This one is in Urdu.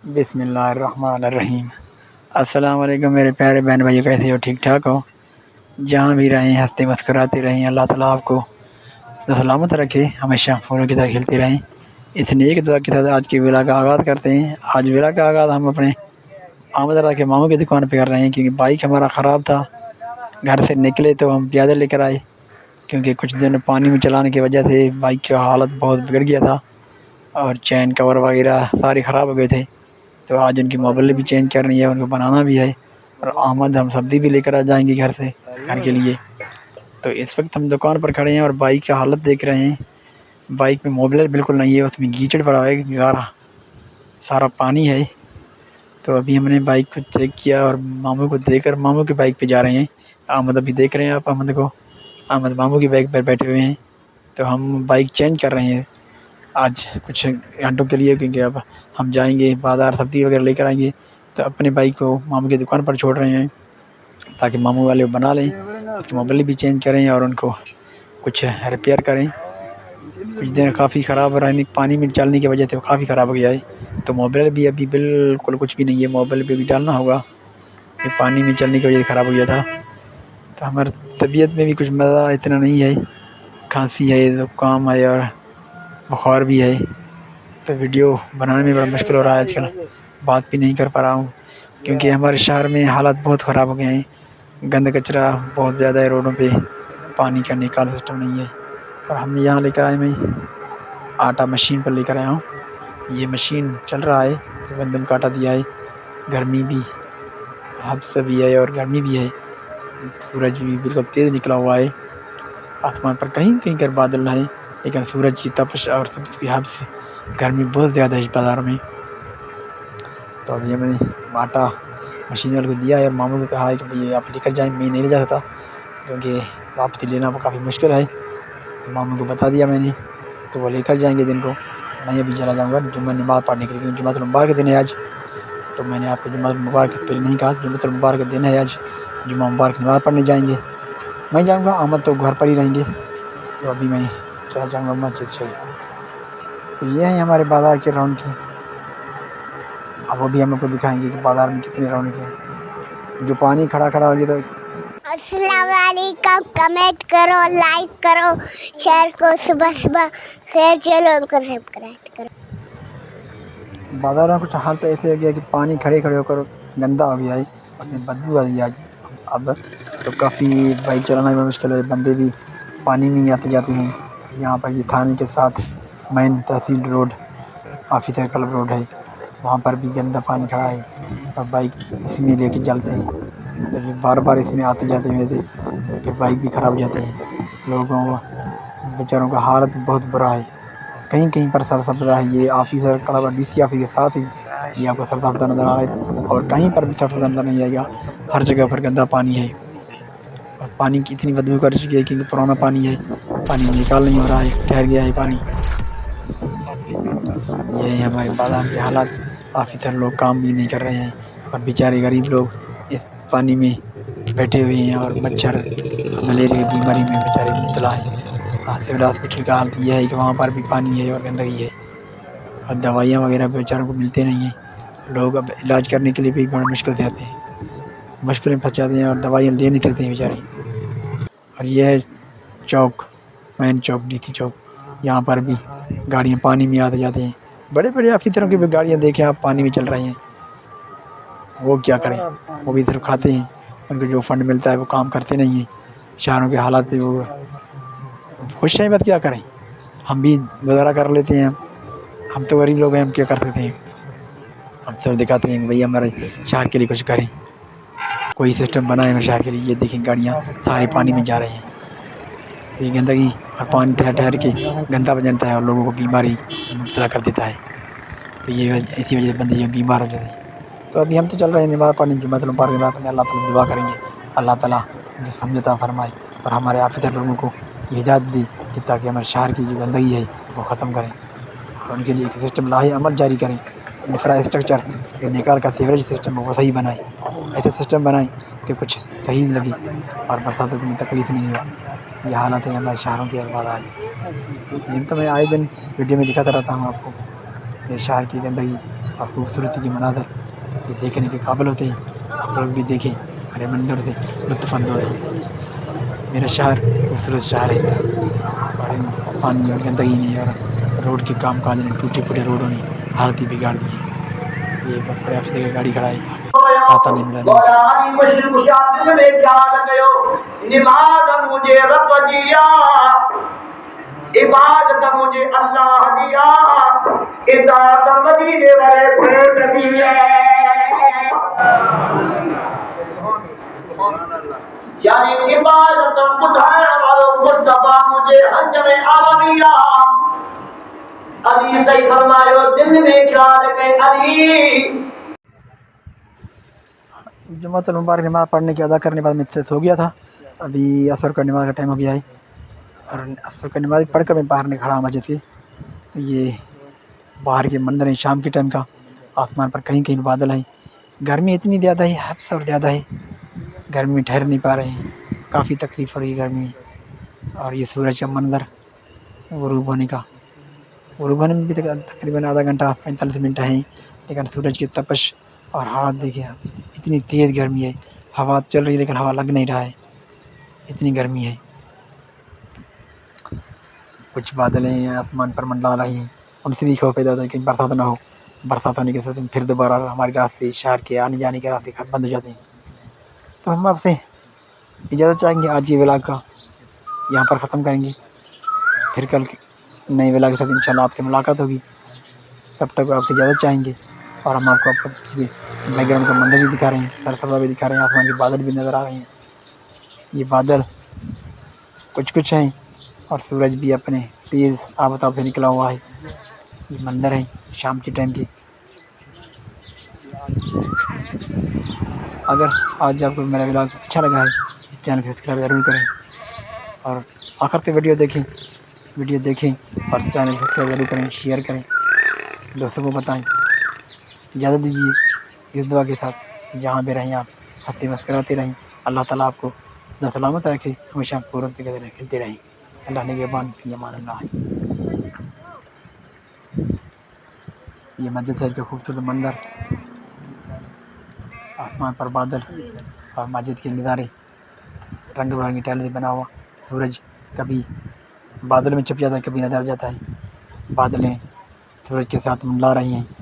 بسم اللہ الرحمن الرحیم۔ السلام علیکم میرے پیارے بہن بھائی، کیسے ہو؟ ٹھیک ٹھاک ہو؟ جہاں بھی رہیں ہنستے مسکراتے رہیں، اللہ تعالیٰ آپ کو سلامت رکھے، ہمیشہ پھولوں کی طرح کھلتے رہیں۔ اس نیک دعا کے ساتھ آج کی ویلا کا آغاز کرتے ہیں۔ آج ویلا کا آغاز ہم اپنے احمد اللہ کے ماموں کی دکان پہ کر رہے ہیں، کیونکہ بائک ہمارا خراب تھا۔ گھر سے نکلے تو ہم پیادے لے کر آئے، کیونکہ کچھ دن پانی میں چلانے کی وجہ سے بائک کی حالت بہت بگڑ گیا تھا اور چین کور وغیرہ سارے خراب ہو گئے تھے۔ تو آج ان کی موبائل بھی چینج کرنی ہے، ان کو بنانا بھی ہے، اور احمد ہم سبزی بھی لے کر آ جائیں گے گھر کے لیے۔ تو اس وقت ہم دکان پر کھڑے ہیں اور بائک کی حالت دیکھ رہے ہیں۔ بائک میں موبائل بالکل نہیں ہے، اس میں کیچڑ پڑا ہے، گارا سارا پانی ہے۔ تو ابھی ہم نے بائک کو چیک کیا اور ماموں کو دے کر ماموں کی بائک پہ جا رہے ہیں۔ احمد ابھی دیکھ رہے ہیں آپ احمد کو، احمد ماموں کی بائک پر بیٹھے ہوئے ہیں۔ تو ہم بائک چینج کر رہے ہیں آج کچھ گھنٹوں کے لیے، کیونکہ اب ہم جائیں گے بازار، سبزی وغیرہ لے کر آئیں گے۔ تو اپنے بائک کو ماموں کی دکان پر چھوڑ رہے ہیں تاکہ ماموں والے بنا لیں، اس کی موبائل بھی چینج کریں اور ان کو کچھ ریپیئر کریں۔ کچھ دن کافی خراب رہنے، پانی میں چلنے کی وجہ سے کافی خراب ہو گیا ہے۔ تو موبائل بھی ابھی بالکل کچھ بھی نہیں ہے، موبائل پہ بھی ڈالنا ہوگا، یہ پانی میں چلنے کی وجہ سے خراب ہو گیا تھا۔ تو ہماری طبیعت میں بھی کچھ مزہ اتنا نہیں ہے، کھانسی ہے، زکام ہے اور بخار بھی ہے۔ تو ویڈیو بنانے میں بڑا مشکل ہو رہا ہے، آج کل بات بھی نہیں کر پا رہا ہوں، کیونکہ ہمارے شہر میں حالات بہت خراب ہو گئے ہیں۔ گند کچرا بہت زیادہ ہے روڈوں پہ، پانی کا نکال سسٹم نہیں ہے۔ اور ہم یہاں لے کر آئے، میں آٹا مشین پر لے کر آیا ہوں۔ یہ مشین چل رہا ہے، تو گندم کا آٹا دیا ہے۔ گرمی بھی حد سے بھی ہے اور گرمی بھی ہے، سورج بھی بالکل تیز نکلا ہوا ہے۔ آسمان پر کہیں کہیں کر بادل ہے، لیکن سورج کی تپش اور سب کی حد سے گرمی بہت زیادہ ہے بازار میں۔ تو ابھی ہم نے آٹا مشین والے کو دیا ہے اور ماموں کو کہا ہے کہ بھئی آپ لے کر جائیں، میں نہیں لے جا سکتا کیونکہ واپسی لینا کافی مشکل ہے۔ ماموں کو بتا دیا میں نے، تو وہ لے کر جائیں گے دن کو۔ میں ابھی چلا جاؤں گا جمعہ نماز پڑھنے کے لیے، کیونکہ جمعۃ المبارک کا دن ہے آج۔ تو میں نے آپ کو جمعہ المبارک پہلے نہیں کہا، جمعۃ المبارک کا دن ہے آج، جمعہ مبارک نماز پڑھنے جائیں گے۔ میں جاؤں گا، احمد تو گھر پر ہی رہیں گے۔ تو ابھی میں چلا جاؤں گا مسجد شریف۔ تو یہ ہیں ہمارے بازار کی رونقیں۔ اب وہ بھی ہم آپ کو دکھائیں گے کہ بازار میں کتنی رونقیں ہیں۔ جو پانی کھڑا ہو گیا تو السلام علیکم، کمنٹ کرو، لائک کرو، شیئر کو صبح صبح خیر چلو کو سبسکرائب کرو۔ بازار میں کچھ حالت ایسے ہو گیا کہ پانی کھڑے ہو کر گندا ہو گیا ہے، اس میں بدبو آ رہی ہے آج۔ اب تو کافی بائک چلانا بھی مشکل ہے، بندے بھی پانی میں ہی آتے جاتے ہیں۔ یہاں پر یہ تھانے کے ساتھ مین تحصیل روڈ، آفیسر کلب روڈ ہے، وہاں پر بھی گندا پانی کھڑا ہے اور بائک اس میں لے کے چلتے ہیں۔ تو یہ بار بار اس میں آتے جاتے ہوئے تھے، پھر بائک بھی خراب ہو جاتے ہیں۔ لوگوں کا بیچاروں کا حالت بہت برا ہے۔ کہیں کہیں پر سرسبزہ ہے، یہ officer club D C office کے ساتھ ہی یہ آپ کو سرسبزہ نظر آ رہا ہے، اور کہیں پر بھی سرسبزہ نظر نہیں آئے گا، ہر جگہ پر گندا پانی ہے۔ اور پانی کی اتنی بدبو کر چکی ہے کیونکہ پرانا پانی ہے، پانی نکال نہیں ہو رہا ہے، ٹھہر گیا ہے پانی۔ یہ ہے ہمارے بازار کے حالات۔ آفیسر لوگ کام بھی نہیں کر رہے ہیں اور بیچارے غریب لوگ اس پانی میں بیٹھے ہوئے ہیں، اور مچھر ملیریا کی بیماری میں بیچارے مبتلا ہیں۔ سول ہاسپٹل کا حالت یہ ہے کہ وہاں پر بھی پانی ہے اور گندگی ہے، اور دوائیاں وغیرہ بیچاروں کو ملتے نہیں ہیں۔ لوگ اب علاج کرنے کے لیے بھی بڑی مشکل سے آتے ہیں، مشکل میں پھنس جاتے ہیں اور دوائیاں لے نہیں سکتے ہیں بیچارے۔ اور یہ ہے چوک، مین چوک، ڈی سی چوک، یہاں پر بھی گاڑیاں پانی میں آتے جاتے ہیں۔ بڑے بڑے آفیسروں کی بھی گاڑیاں دیکھیں آپ پانی میں چل رہی ہیں، وہ کیا کریں، وہ بھی صرف کھاتے ہیں، ان کو جو فنڈ ملتا ہے وہ کام کرتے نہیں ہیں۔ شہروں کے حالات پہ وہ خوش ہیں، بات کیا کریں، ہم بھی گزارا کر لیتے ہیں، ہم تو غریب لوگ ہیں، ہم کیا کر سکتے ہیں۔ ہم سب دکھاتے ہیں کہ بھئی ہمارے شہر کے لیے کچھ کریں، کوئی سسٹم بنائے ہمارے شہر کے لیے۔ یہ دیکھیں گاڑیاں سارے پانی میں جا رہے ہیں، یہ گندگی اور پانی ٹھہر ٹھہر کے گندا بن جاتا ہے اور لوگوں کو بیماری مبتلا کر دیتا ہے۔ تو یہ اسی وجہ سے بندے جو بیمار ہو جاتے ہیں۔ تو ابھی ہم تو چل رہے ہیں نماز پڑھنے، جمعۃ المبارک کی نماز پڑھنے، اللہ تعالیٰ دعا کریں گے اللہ تعالیٰ مجھے سمجھ عطا فرمائے اور ہمارے آفیسر لوگوں کو یہ ہدایت دی کہ تاکہ ہمارے شہر کی جو گندگی ہے وہ ختم کریں، اور ان کے لیے ایک سسٹم لاہے عمل جاری کریں۔ انفراسٹرکچر جو نکال کا سیوریج سسٹم وہ صحیح بنائیں، ایسا سسٹم بنائیں کہ کچھ صحیح لگے اور برساتوں میں تکلیف نہیں ہو۔ یہ حالت ہے ہمارے شہروں کے اور بازار کی۔ یہ تو میں آئے دن ویڈیو میں دکھاتا رہتا ہوں آپ کو، میرے شہر کی گندگی اور خوبصورتی کے مناظر یہ دیکھنے کے قابل ہوتے ہیں. آپ لوگ بھی دیکھیں اور یہ منظر سے لطف اندوز ہیں. میرا شہر خوبصورت شہر ہے اور ان پانی اور گندگی نے اور روڈ کے کام کاج نے ٹوٹے پھوٹے روڈوں نے حالت ہی بگاڑ دی ہے. یہ بہت بڑے افسر کی گاڑی کھڑا ہے پتہ نہیں ملا نہیں. عبادت مجھے اللہ دیا، اطاعت مدینے والے پھوٹ دیا. یعنی عبادت اٹھانے والوں مصطفیٰ مجھے حج میں آوانیا. علی صحیح فرمایا دل میں خیال کہ علی جمعۃ المبارک نماز پڑھنے کے ادا کرنے کے بعد میں سو گیا تھا. ابھی عصر کا نماز کا ٹائم ہو گیا ہے اور عصر کا نماز پڑھ کر میں باہر نہیں کھڑا مسجد سے. یہ باہر کے منظر ہیں شام کے ٹائم کا. آسمان پر کہیں کہیں بادل ہیں. گرمی اتنی زیادہ ہے، حد سے اور زیادہ ہے. گرمی میں ٹھہر نہیں پا رہے ہیں، کافی تکلیف ہو رہی ہے گرمی میں. اور یہ سورج کا منظر غروب ہونے کا، غروب ہونے میں بھی تقریباً آدھا گھنٹہ 45 منٹ ہیں، لیکن سورج کی تپش اور حالات دیکھیں آپ. اتنی تیز گرمی ہے، ہوا چل رہی ہے لیکن ہوا لگ نہیں رہا ہے، اتنی گرمی ہے. کچھ بادلیں آسمان پر منڈلا رہی ہیں، ان سے بھی خوف پیدا ہوتا ہے کہ برسات نہ ہو. برسات ہونے کے ساتھ پھر دوبارہ ہمارے راستے شہر کے آنے جانے کے راستے بند ہو جاتے ہیں. تو ہم آپ سے اجازت چاہیں گے، آج یہ ولاگ کا یہاں پر ختم کریں گے. پھر کل نئے ولاگ کے ساتھ انشاءاللہ آپ سے ملاقات ہوگی. تب تک آپ سے اجازت چاہیں گے. اور ہم آپ کو بیک گراؤنڈ کا منظر بھی دکھا رہے ہیں، سرسبزہ بھی دکھا رہے ہیں، آسمان کے بادل بھی نظر آ رہے ہیں. یہ بادل کچھ ہیں اور سورج بھی اپنے تیز آفتاب سے نکلا ہوا ہے. یہ منظر ہے شام کے ٹائم کی. اگر آج آپ کو میرا ولاگ اچھا لگا ہے چینل کو سبسکرائب ضرور کریں اور آخر سے ویڈیو دیکھیں اور چینل کو سبسکرائب ضرور کریں، شیئر کریں، دوستوں کو بتائیں. اجازت دیجیے اس دعا کے ساتھ جہاں بھی رہیں آپ ہنستے مسکراتے رہیں. اللہ تعالیٰ آپ کو سلامت رکھے، ہمیشہ پوروں سے کھلتے رہیں. اللہ نگہبان فی امان اللہ. یہ مسجد شہر کا خوبصورت منظر، آسمان پر بادل اور مسجد کے نظارے، رنگ برنگی ٹائلوں سے بنا ہوا. سورج کبھی بادل میں چھپ جاتا ہے، کبھی نظر آ جاتا ہے. بادلیں سورج کے ساتھ منڈلا رہی ہیں.